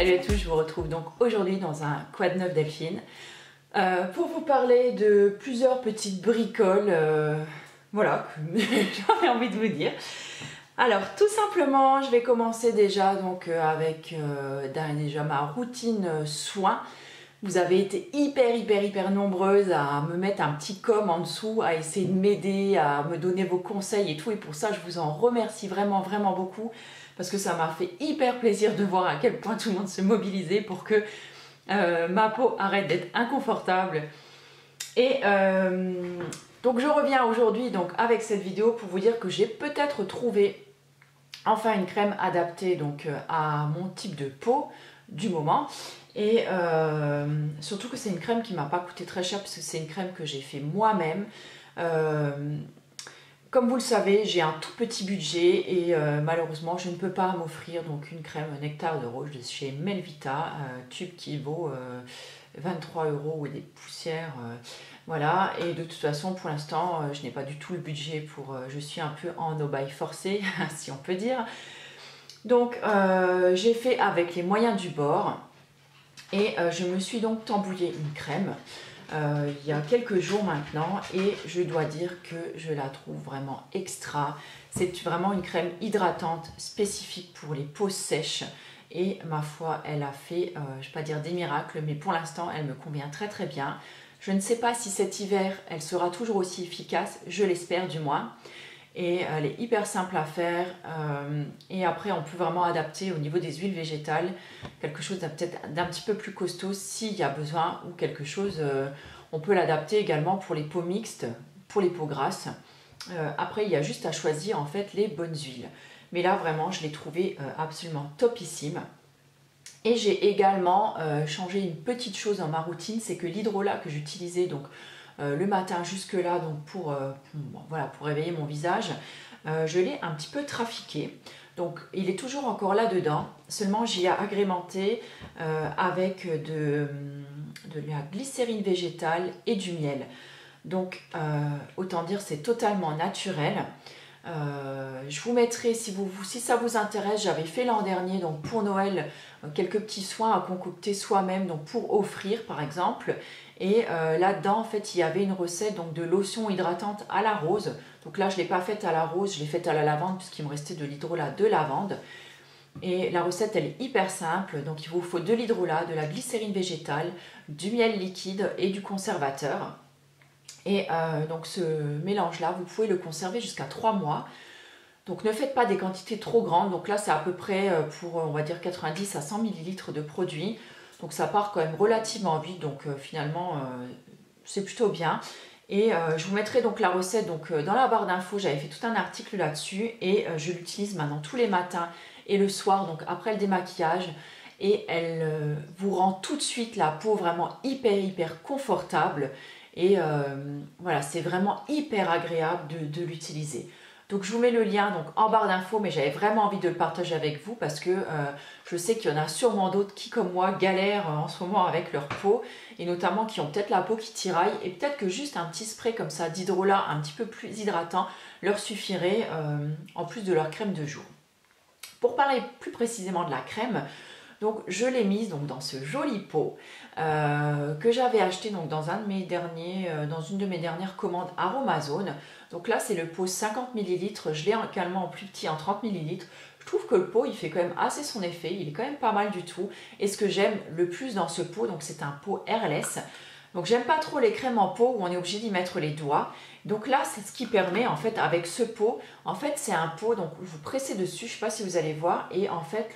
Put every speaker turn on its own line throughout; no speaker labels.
Salut à tous, je vous retrouve donc aujourd'hui dans un Quad 9 Delphine pour vous parler de plusieurs petites bricoles, voilà, que j'avais envie de vous dire. Alors tout simplement, je vais commencer déjà donc avec déjà ma routine soins. Vous avez été hyper nombreuses à me mettre un petit com en dessous, à essayer de m'aider, à me donner vos conseils et tout. Et pour ça, je vous en remercie vraiment beaucoup. Parce que ça m'a fait hyper plaisir de voir à quel point tout le monde se mobilisait pour que ma peau arrête d'être inconfortable. Et donc je reviens aujourd'hui donc avec cette vidéo pour vous dire que j'ai peut-être trouvé enfin une crème adaptée donc à mon type de peau du moment. Et surtout que c'est une crème qui m'a pas coûté très cher parce que c'est une crème que j'ai fait moi-même. Comme vous le savez, j'ai un tout petit budget et malheureusement je ne peux pas m'offrir donc une crème Nectar de Rose de chez Melvita, tube qui vaut 23 € ou des poussières. Voilà, et de toute façon pour l'instant je n'ai pas du tout le budget pour... je suis un peu en no-buy forcé si on peut dire. Donc j'ai fait avec les moyens du bord et je me suis donc tambouillé une crème. Il y a quelques jours maintenant et je dois dire que je la trouve vraiment extra. C'est vraiment une crème hydratante spécifique pour les peaux sèches et ma foi elle a fait, je ne vais pas dire des miracles, mais pour l'instant elle me convient très bien. Je ne sais pas si cet hiver elle sera toujours aussi efficace, je l'espère du moins. Et elle est hyper simple à faire et après on peut vraiment adapter au niveau des huiles végétales quelque chose peut-être d'un petit peu plus costaud s'il y a besoin ou quelque chose, on peut l'adapter également pour les peaux mixtes, pour les peaux grasses. Après il y a juste à choisir en fait les bonnes huiles, mais là vraiment je l'ai trouvé absolument topissime. Et j'ai également changé une petite chose dans ma routine, c'est que l'hydrolat que j'utilisais donc le matin jusque là donc pour réveiller mon visage, je l'ai un petit peu trafiqué. Donc il est toujours encore là dedans, seulement j'y ai agrémenté avec de la glycérine végétale et du miel. Donc autant dire c'est totalement naturel. Je vous mettrai, si ça vous intéresse, j'avais fait l'an dernier donc pour Noël quelques petits soins à concocter soi-même donc pour offrir par exemple. Et là-dedans en fait il y avait une recette donc de lotion hydratante à la rose. Donc là je ne l'ai pas faite à la rose, je l'ai faite à la lavande puisqu'il me restait de l'hydrolat de lavande. Et la recette elle est hyper simple, donc il vous faut de l'hydrolat, de la glycérine végétale, du miel liquide et du conservateur. Et donc ce mélange là vous pouvez le conserver jusqu'à 3 mois. Donc ne faites pas des quantités trop grandes, donc là c'est à peu près pour on va dire 90 à 100 ml de produit. Donc ça part quand même relativement vite, donc finalement c'est plutôt bien. Et je vous mettrai donc la recette donc, dans la barre d'infos, j'avais fait tout un article là-dessus et je l'utilise maintenant tous les matins et le soir, donc après le démaquillage. Et elle vous rend tout de suite la peau vraiment hyper confortable. Et voilà, c'est vraiment hyper agréable de l'utiliser. Donc je vous mets le lien donc, en barre d'infos, mais j'avais vraiment envie de le partager avec vous parce que je sais qu'il y en a sûrement d'autres qui comme moi galèrent en ce moment avec leur peau et notamment qui ont peut-être la peau qui tiraille et peut-être que juste un petit spray comme ça d'hydrolat un petit peu plus hydratant leur suffirait en plus de leur crème de jour. Pour parler plus précisément de la crème, donc je l'ai mise donc dans ce joli pot que j'avais acheté donc dans une de mes dernières commandes Aromazone. Donc là c'est le pot 50 ml, je l'ai également en plus petit en 30 ml. Je trouve que le pot il fait quand même assez son effet, il est quand même pas mal du tout. Et ce que j'aime le plus dans ce pot, donc c'est un pot airless. Donc j'aime pas trop les crèmes en pot où on est obligé d'y mettre les doigts. Donc là c'est ce qui permet en fait avec ce pot, en fait c'est un pot donc vous pressez dessus, je sais pas si vous allez voir, et en fait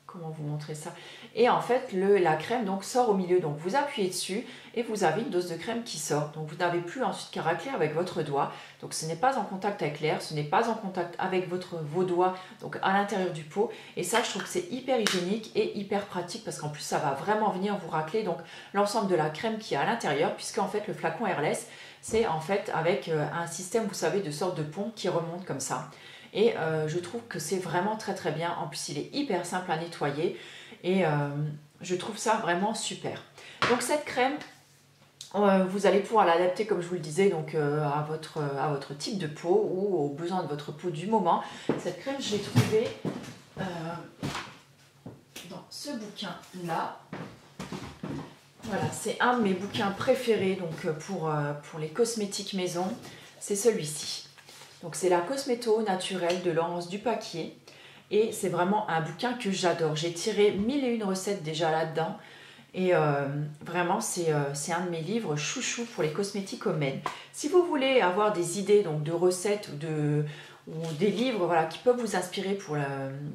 comment vous montrer ça? Et en fait, la crème donc sort au milieu. Donc vous appuyez dessus et vous avez une dose de crème qui sort. Donc vous n'avez plus ensuite qu'à racler avec votre doigt. Donc ce n'est pas en contact avec l'air, ce n'est pas en contact avec vos doigts, donc à l'intérieur du pot. Et ça, je trouve que c'est hyper hygiénique et hyper pratique parce qu'en plus, ça va vraiment venir vous racler donc l'ensemble de la crème qui est à l'intérieur, puisque en fait, le flacon airless, c'est en fait avec un système, vous savez, de sorte de pompe qui remonte comme ça. Et je trouve que c'est vraiment très bien. En plus, il est hyper simple à nettoyer et je trouve ça vraiment super. Donc cette crème, vous allez pouvoir l'adapter comme je vous le disais donc, à votre type de peau ou aux besoins de votre peau du moment. Cette crème, je l'ai trouvée dans ce bouquin-là. Voilà, c'est un de mes bouquins préférés donc pour les cosmétiques maison. C'est celui-ci. Donc c'est la Cosméto naturelle de Laurence Dupaquier. Et c'est vraiment un bouquin que j'adore. J'ai tiré 1001 recettes déjà là-dedans. Et vraiment, c'est un de mes livres chouchou pour les cosmétiques homemade. Si vous voulez avoir des idées donc, de recettes ou des livres voilà, qui peuvent vous inspirer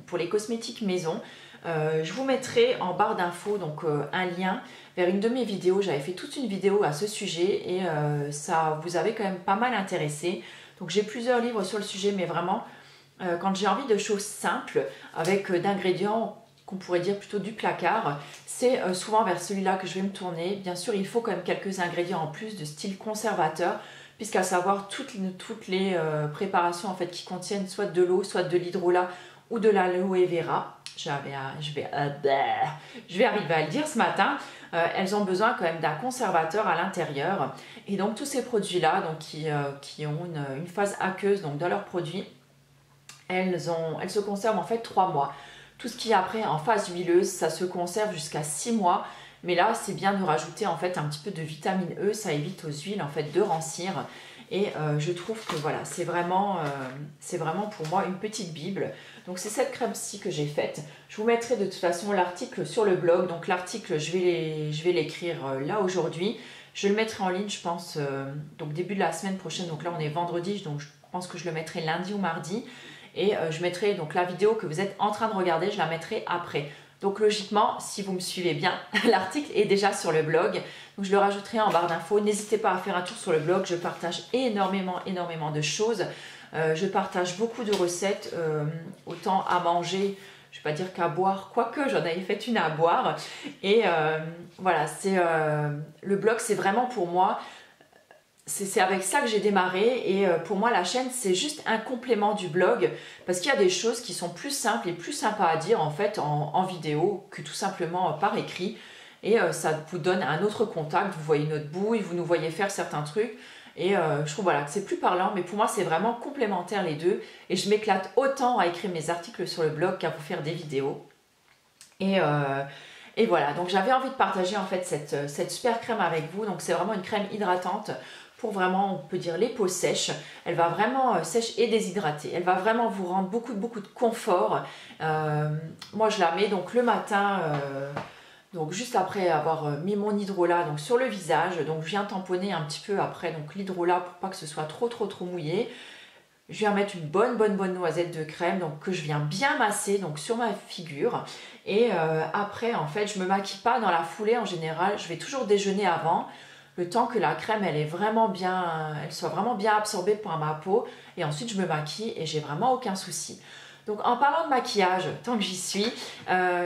pour les cosmétiques maison, je vous mettrai en barre d'infos donc un lien vers une de mes vidéos. J'avais fait toute une vidéo à ce sujet et ça vous avait quand même pas mal intéressé. Donc j'ai plusieurs livres sur le sujet, mais vraiment, quand j'ai envie de choses simples, avec d'ingrédients qu'on pourrait dire plutôt du placard, c'est souvent vers celui-là que je vais me tourner. Bien sûr, il faut quand même quelques ingrédients en plus de style conservateur, puisqu'à savoir toutes les préparations en fait qui contiennent soit de l'eau, soit de l'hydrolat ou de l'aloe vera. Je vais arriver à le dire ce matin. Elles ont besoin quand même d'un conservateur à l'intérieur. Et donc tous ces produits-là, donc qui ont une phase aqueuse donc dans leurs produits, elles se conservent en fait 3 mois. Tout ce qui est après en phase huileuse, ça se conserve jusqu'à 6 mois. Mais là, c'est bien de rajouter en fait un petit peu de vitamine E. Ça évite aux huiles en fait de rancir. Et je trouve que voilà, c'est vraiment pour moi une petite bible. Donc c'est cette crème-ci que j'ai faite. Je vous mettrai de toute façon l'article sur le blog. Donc l'article, je vais l'écrire là aujourd'hui. Je le mettrai en ligne, je pense, donc début de la semaine prochaine. Donc là, on est vendredi, donc je pense que je le mettrai lundi ou mardi. Et je mettrai donc la vidéo que vous êtes en train de regarder, je la mettrai après. Donc logiquement, si vous me suivez bien, l'article est déjà sur le blog. Donc je le rajouterai en barre d'infos. N'hésitez pas à faire un tour sur le blog. Je partage énormément de choses. Je partage beaucoup de recettes, autant à manger, je ne vais pas dire qu'à boire, quoique j'en avais fait une à boire. Et voilà, le blog, c'est vraiment pour moi... C'est avec ça que j'ai démarré et pour moi la chaîne c'est juste un complément du blog parce qu'il y a des choses qui sont plus simples et plus sympas à dire en fait en vidéo que tout simplement par écrit et ça vous donne un autre contact, vous voyez notre bouille, vous nous voyez faire certains trucs et je trouve voilà, que c'est plus parlant mais pour moi c'est vraiment complémentaire les deux et je m'éclate autant à écrire mes articles sur le blog qu'à vous faire des vidéos et voilà, donc j'avais envie de partager en fait cette super crème avec vous, donc c'est vraiment une crème hydratante pour vraiment, on peut dire, les peaux sèches. Elle va vraiment sèche et déshydratée. Elle va vraiment vous rendre beaucoup de confort. Moi, je la mets donc le matin, donc juste après avoir mis mon hydrolat donc sur le visage. Donc, je viens tamponner un petit peu après donc l'hydrolat pour pas que ce soit trop mouillé. Je viens mettre une bonne noisette de crème donc que je viens bien masser donc sur ma figure. Et après, en fait, je me maquille pas dans la foulée en général. Je vais toujours déjeuner avant. Le temps que la crème elle soit vraiment bien absorbée par ma peau et ensuite je me maquille et j'ai vraiment aucun souci. Donc en parlant de maquillage, tant que j'y suis,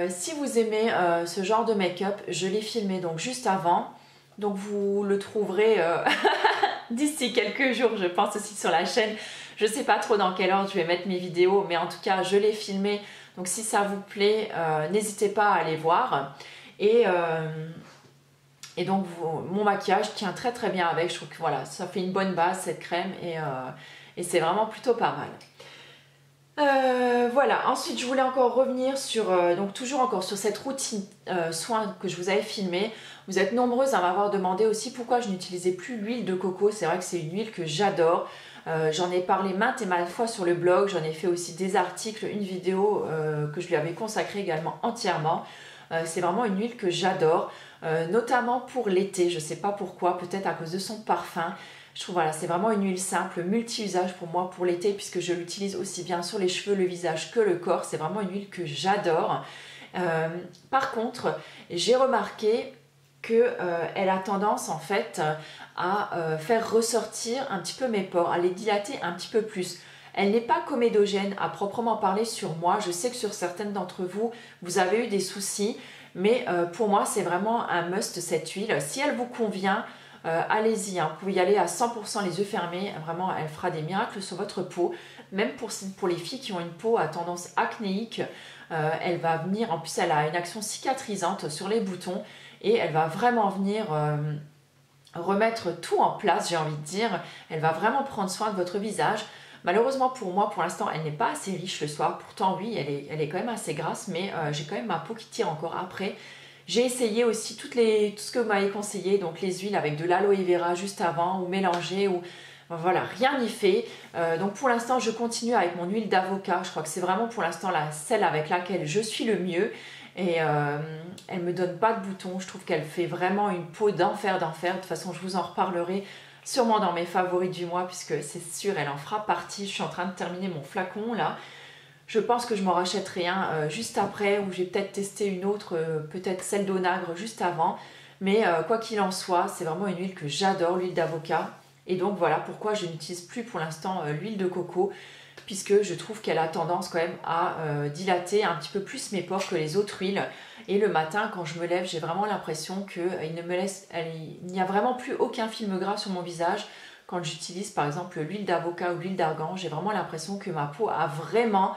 si vous aimez ce genre de make-up, je l'ai filmé donc juste avant, donc vous le trouverez d'ici quelques jours je pense aussi sur la chaîne. Je sais pas trop dans quelle ordre je vais mettre mes vidéos mais en tout cas je l'ai filmé, donc si ça vous plaît n'hésitez pas à aller voir et donc mon maquillage tient très bien avec, je trouve que voilà, ça fait une bonne base cette crème et c'est vraiment plutôt pas mal. Voilà, ensuite je voulais encore revenir sur, donc toujours encore sur cette routine soin que je vous avais filmé. Vous êtes nombreuses à m'avoir demandé aussi pourquoi je n'utilisais plus l'huile de coco, c'est vrai que c'est une huile que j'adore. J'en ai parlé maintes et maintes fois sur le blog, j'en ai fait aussi des articles, une vidéo que je lui avais consacrée également entièrement. C'est vraiment une huile que j'adore, notamment pour l'été, je ne sais pas pourquoi, peut-être à cause de son parfum. Je trouve voilà, c'est vraiment une huile simple, multi-usage pour moi pour l'été puisque je l'utilise aussi bien sur les cheveux, le visage que le corps. C'est vraiment une huile que j'adore. Par contre, j'ai remarqué qu'elle a tendance en fait à faire ressortir un petit peu mes pores, à les dilater un petit peu plus. Elle n'est pas comédogène à proprement parler sur moi. Je sais que sur certaines d'entre vous, vous avez eu des soucis. Mais pour moi, c'est vraiment un must cette huile. Si elle vous convient, allez-y. Vous pouvez y aller à 100% les yeux fermés. Vraiment, elle fera des miracles sur votre peau. Même pour les filles qui ont une peau à tendance acnéique, elle va venir, en plus elle a une action cicatrisante sur les boutons. Et elle va vraiment venir remettre tout en place, j'ai envie de dire. Elle va vraiment prendre soin de votre visage. Malheureusement pour moi, pour l'instant, elle n'est pas assez riche le soir. Pourtant, oui, elle est quand même assez grasse, mais j'ai quand même ma peau qui tire encore après. J'ai essayé aussi tout ce que vous m'avez conseillé, donc les huiles avec de l'aloe vera juste avant, ou mélanger, ou voilà, rien n'y fait. Donc pour l'instant, je continue avec mon huile d'avocat. Je crois que c'est vraiment pour l'instant celle avec laquelle je suis le mieux. Et elle me donne pas de boutons. Je trouve qu'elle fait vraiment une peau d'enfer, d'enfer. De toute façon, je vous en reparlerai sûrement dans mes favoris du mois, puisque c'est sûr, elle en fera partie. Je suis en train de terminer mon flacon là. Je pense que je m'en rachèterai un juste après, ou j'ai peut-être testé une autre, peut-être celle d'Onagre juste avant. Mais quoi qu'il en soit, c'est vraiment une huile que j'adore, l'huile d'avocat. Et donc voilà pourquoi je n'utilise plus pour l'instant l'huile de coco, puisque je trouve qu'elle a tendance quand même à dilater un petit peu plus mes pores que les autres huiles. Et le matin, quand je me lève, j'ai vraiment l'impression qu'il n'y a vraiment plus aucun film gras sur mon visage. Quand j'utilise par exemple l'huile d'avocat ou l'huile d'argan, j'ai vraiment l'impression que ma peau a vraiment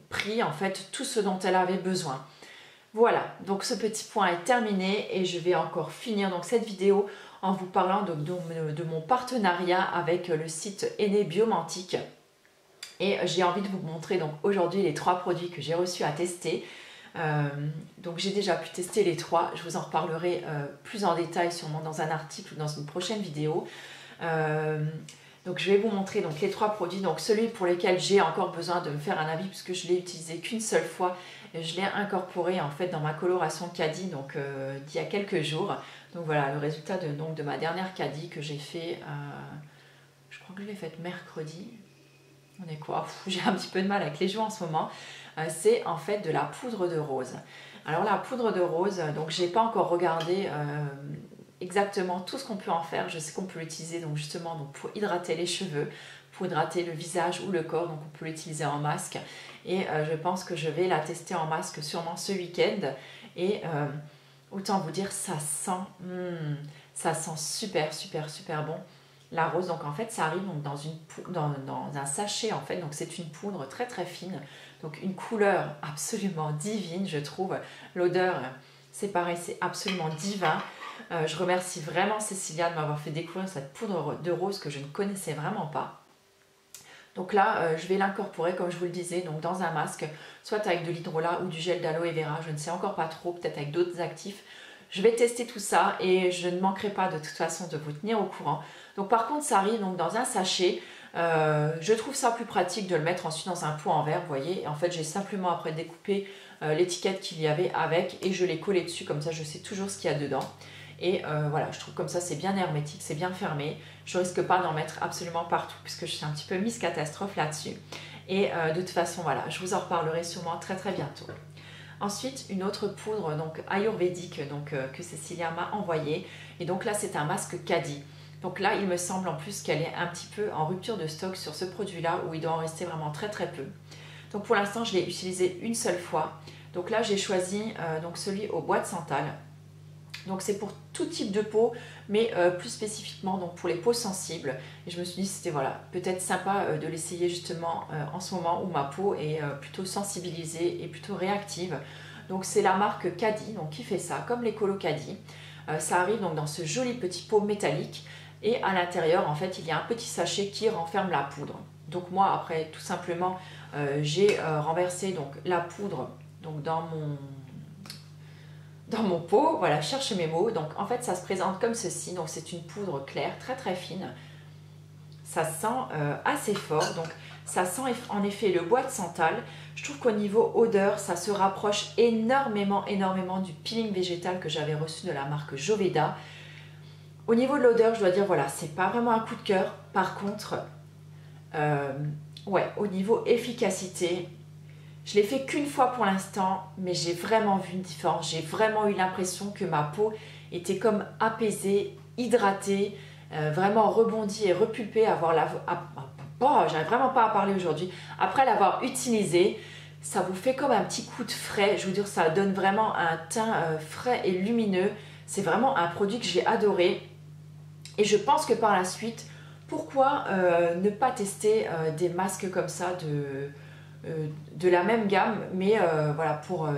pris en fait tout ce dont elle avait besoin. Voilà, donc ce petit point est terminé et je vais encore finir donc cette vidéo en vous parlant de mon partenariat avec le site Enné Biomantique. Et j'ai envie de vous montrer donc aujourd'hui les 3 produits que j'ai reçus à tester. Donc j'ai déjà pu tester les 3, je vous en reparlerai plus en détail sûrement dans un article ou dans une prochaine vidéo. Donc je vais vous montrer donc les 3 produits, donc celui pour lequel j'ai encore besoin de me faire un avis puisque je l'ai utilisé qu'une seule fois et je l'ai incorporé en fait dans ma coloration Caddy donc d'il y a quelques jours. Donc voilà le résultat de ma dernière Caddy que j'ai fait, je crois que je l'ai faite mercredi. On est quoi? J'ai un petit peu de mal avec les jours en ce moment. C'est en fait de la poudre de rose. Alors la poudre de rose, donc j'ai pas encore regardé exactement tout ce qu'on peut en faire. Je sais qu'on peut l'utiliser donc justement donc pour hydrater les cheveux, pour hydrater le visage ou le corps, donc on peut l'utiliser en masque. Et je pense que je vais la tester en masque sûrement ce week-end. Et autant vous dire, ça sent super super super bon. La rose, donc en fait ça arrive donc dans un sachet en fait, donc c'est une poudre très très fine, donc une couleur absolument divine je trouve, l'odeur c'est pareil, c'est absolument divin. Je remercie vraiment Cécilia de m'avoir fait découvrir cette poudre de rose que je ne connaissais vraiment pas. Donc là je vais l'incorporer comme je vous le disais donc dans un masque, soit avec de l'hydrolat ou du gel d'aloe vera, je ne sais encore pas trop, peut-être avec d'autres actifs. Je vais tester tout ça et je ne manquerai pas de toute façon de vous tenir au courant. Donc par contre ça arrive donc dans un sachet. Je trouve ça plus pratique de le mettre ensuite dans un pot en verre, vous voyez. Et en fait j'ai simplement après découpé l'étiquette qu'il y avait avec et je l'ai collé dessus, comme ça je sais toujours ce qu'il y a dedans. Et voilà, je trouve comme ça c'est bien hermétique, c'est bien fermé. Je risque pas d'en mettre absolument partout puisque je suis un petit peu Miss Catastrophe là-dessus. Et de toute façon voilà, je vous en reparlerai sûrement très très bientôt. Ensuite, une autre poudre donc ayurvédique donc, que Cécilia m'a envoyée. Et donc là, c'est un masque Caddy. Donc là, il me semble en plus qu'elle est un petit peu en rupture de stock sur ce produit-là, où il doit en rester vraiment très très peu. Donc pour l'instant, je l'ai utilisé une seule fois. Donc là, j'ai choisi donc celui au bois de santal. Donc c'est pour tout type de peau, mais plus spécifiquement donc pour les peaux sensibles. Et je me suis dit c'était voilà, peut-être sympa de l'essayer justement en ce moment où ma peau est plutôt sensibilisée et plutôt réactive. Donc c'est la marque Caddy donc qui fait ça, comme les Colo Caddy. Ça arrive donc dans ce joli petit pot métallique et à l'intérieur en fait il y a un petit sachet qui renferme la poudre. Donc moi après tout simplement j'ai renversé donc la poudre donc dans mon pot, voilà, je cherche mes mots. Donc en fait ça se présente comme ceci, donc c'est une poudre claire, très très fine. Ça sent assez fort, donc ça sent en effet le bois de santal. Je trouve qu'au niveau odeur, ça se rapproche énormément du peeling végétal que j'avais reçu de la marque Joveda. Au niveau de l'odeur, je dois dire, voilà, c'est pas vraiment un coup de cœur. Par contre, ouais, au niveau efficacité, je l'ai fait qu'une fois pour l'instant, mais j'ai vraiment vu une différence. J'ai vraiment eu l'impression que ma peau était comme apaisée, hydratée, vraiment rebondie et repulpée. J'arrive vraiment pas à parler aujourd'hui. Après l'avoir utilisé, ça vous fait comme un petit coup de frais. Je vous dire, ça donne vraiment un teint frais et lumineux. C'est vraiment un produit que j'ai adoré. Et je pense que par la suite, pourquoi ne pas tester des masques comme ça de la même gamme, mais voilà, pour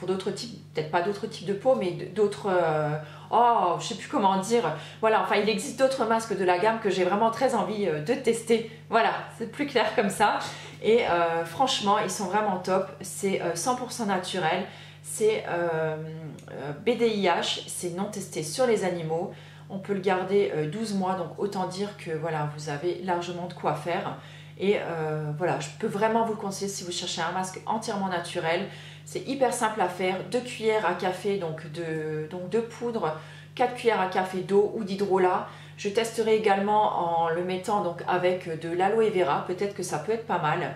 d'autres types peut-être pas d'autres types de peau, mais d'autres... oh, je sais plus comment dire. Voilà, enfin, il existe d'autres masques de la gamme que j'ai vraiment très envie de tester. Voilà, c'est plus clair comme ça. Et franchement, ils sont vraiment top. C'est 100% naturel. C'est BDIH, c'est non testé sur les animaux. On peut le garder 12 mois, donc autant dire que voilà, vous avez largement de quoi faire. Et voilà, je peux vraiment vous le conseiller si vous cherchez un masque entièrement naturel. C'est hyper simple à faire, 2 cuillères à café donc de poudre, 4 cuillères à café d'eau ou d'hydrolat. Je testerai également en le mettant donc avec de l'aloe vera, peut-être que ça peut être pas mal.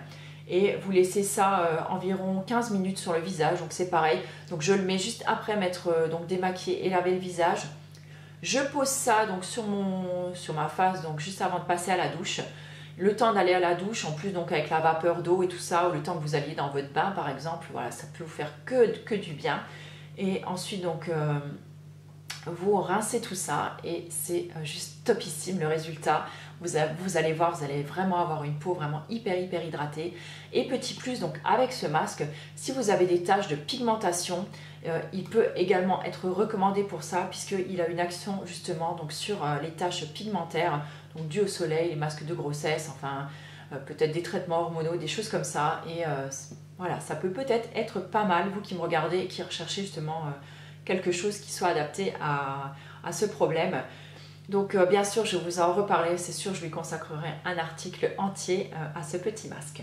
Et vous laissez ça environ 15 minutes sur le visage, donc c'est pareil. Donc je le mets juste après m'être donc démaquillée et laver le visage. Je pose ça donc sur ma face, donc juste avant de passer à la douche. Le temps d'aller à la douche, en plus donc avec la vapeur d'eau et tout ça, ou le temps que vous alliez dans votre bain par exemple, voilà, ça peut vous faire que du bien. Et ensuite donc vous rincez tout ça et c'est juste topissime le résultat. Vous allez voir, vous allez vraiment avoir une peau vraiment hyper hydratée. Et petit plus donc avec ce masque, si vous avez des taches de pigmentation, il peut également être recommandé pour ça puisqu'il a une action justement donc sur les taches pigmentaires, donc dues au soleil, les masques de grossesse, enfin peut-être des traitements hormonaux, des choses comme ça. Et voilà, ça peut peut-être être pas mal, vous qui me regardez et qui recherchez justement quelque chose qui soit adapté à ce problème. Donc bien sûr, je vous en reparlerai, c'est sûr, je lui consacrerai un article entier à ce petit masque.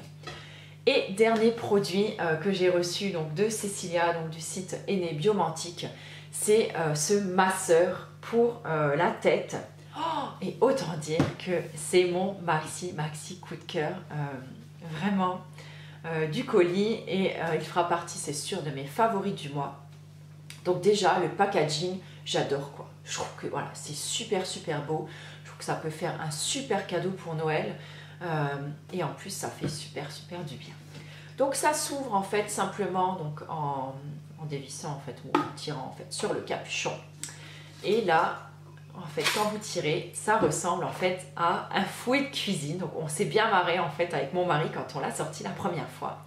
Et dernier produit que j'ai reçu donc de Cécilia, donc du site Aîné Biomantique, c'est ce masseur pour la tête. Oh, et autant dire que c'est mon maxi coup de cœur, vraiment du colis, et il fera partie, c'est sûr, de mes favoris du mois. Donc déjà, le packaging, j'adore quoi. Je trouve que voilà, c'est super beau. Je trouve que ça peut faire un super cadeau pour Noël. Et en plus, ça fait super du bien. Donc ça s'ouvre en fait simplement donc en dévissant en fait ou en tirant en fait sur le capuchon. Et là, en fait, quand vous tirez, ça ressemble en fait à un fouet de cuisine. Donc on s'est bien marré en fait avec mon mari quand on l'a sorti la première fois.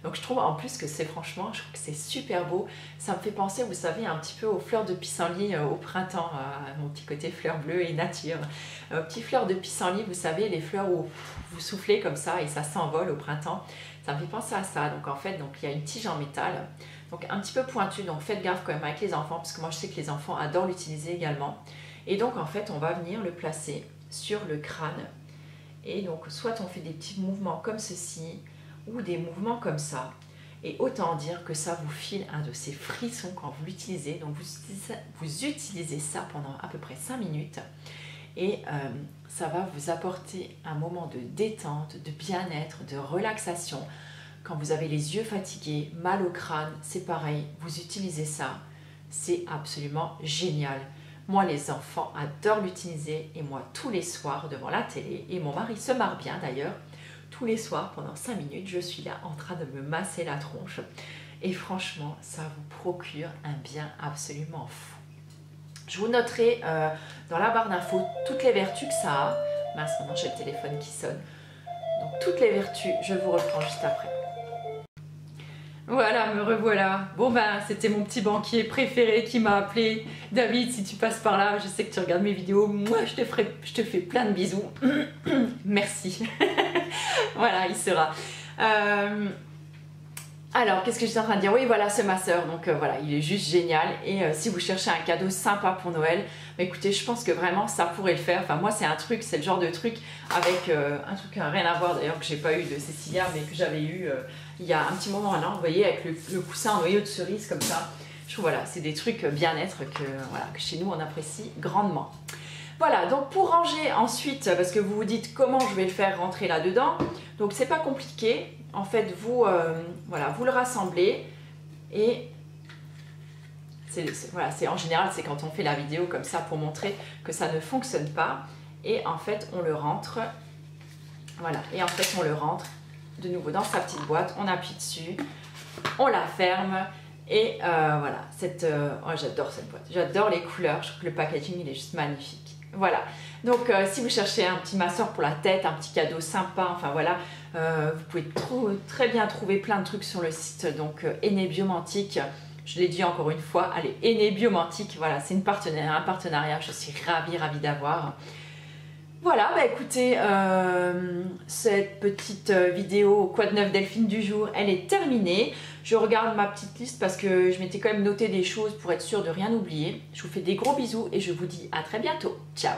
Donc je trouve en plus que c'est franchement, je trouve que c'est super beau. Ça me fait penser, vous savez, un petit peu aux fleurs de pissenlit au printemps, à mon petit côté fleur bleue et nature. Petites fleurs de pissenlit, vous savez, les fleurs où vous soufflez comme ça et ça s'envole au printemps. Ça me fait penser à ça. Donc en fait, donc, il y a une tige en métal, donc un petit peu pointue. Donc faites gaffe quand même avec les enfants, parce que moi je sais que les enfants adorent l'utiliser également. Et donc en fait, on va venir le placer sur le crâne. Et donc soit on fait des petits mouvements comme ceci, ou des mouvements comme ça, et autant dire que ça vous file un de ces frissons quand vous l'utilisez. Donc vous utilisez ça pendant à peu près 5 minutes et ça va vous apporter un moment de détente, de bien-être, de relaxation. Quand vous avez les yeux fatigués, mal au crâne, c'est pareil, vous utilisez ça, c'est absolument génial. Moi, les enfants adorent l'utiliser, et moi tous les soirs devant la télé, et mon mari se marre bien d'ailleurs. Tous les soirs, pendant 5 minutes, je suis là en train de me masser la tronche. Et franchement, ça vous procure un bien absolument fou. Je vous noterai dans la barre d'infos toutes les vertus que ça a. Mince, maintenant j'ai le téléphone qui sonne. Donc toutes les vertus, je vous reprends juste après. Voilà, me revoilà. Bon ben, c'était mon petit banquier préféré qui m'a appelé. David, si tu passes par là, je sais que tu regardes mes vidéos. Moi, je te fais plein de bisous. Merci. Voilà, il sera. Alors, qu'est-ce que j'étais en train de dire? Oui, voilà, ce masseur. Donc voilà, il est juste génial. Et si vous cherchez un cadeau sympa pour Noël, bah, écoutez, je pense que vraiment, ça pourrait le faire. Enfin, moi, c'est un truc, c'est le genre de truc avec un truc qui n'a rien à voir d'ailleurs, que j'ai pas eu de Cécilia, mais que j'avais eu il y a un petit moment là, vous voyez, avec le coussin en noyau de cerise comme ça. Je trouve, voilà, c'est des trucs bien-être que chez nous, on apprécie grandement. Voilà, donc pour ranger ensuite, parce que vous vous dites comment je vais le faire rentrer là-dedans, donc c'est pas compliqué. En fait, voilà, vous le rassemblez et voilà, en général, c'est quand on fait la vidéo comme ça pour montrer que ça ne fonctionne pas. Et en fait, on le rentre, voilà, et en fait, on le rentre de nouveau dans sa petite boîte, on appuie dessus, on la ferme. Et voilà, oh, j'adore cette boîte, j'adore les couleurs, je trouve que le packaging il est juste magnifique. Voilà, donc si vous cherchez un petit masseur pour la tête, un petit cadeau sympa, enfin voilà, vous pouvez très bien trouver plein de trucs sur le site donc Aîné Biomantique. Je l'ai dit encore une fois, allez, Enée Biomantique, voilà, c'est un partenariat, je suis ravie d'avoir. Voilà, bah écoutez, cette petite vidéo Quoi de neuf Delphine du jour, elle est terminée. Je regarde ma petite liste parce que je m'étais quand même noté des choses pour être sûre de rien oublier. Je vous fais des gros bisous et je vous dis à très bientôt. Ciao!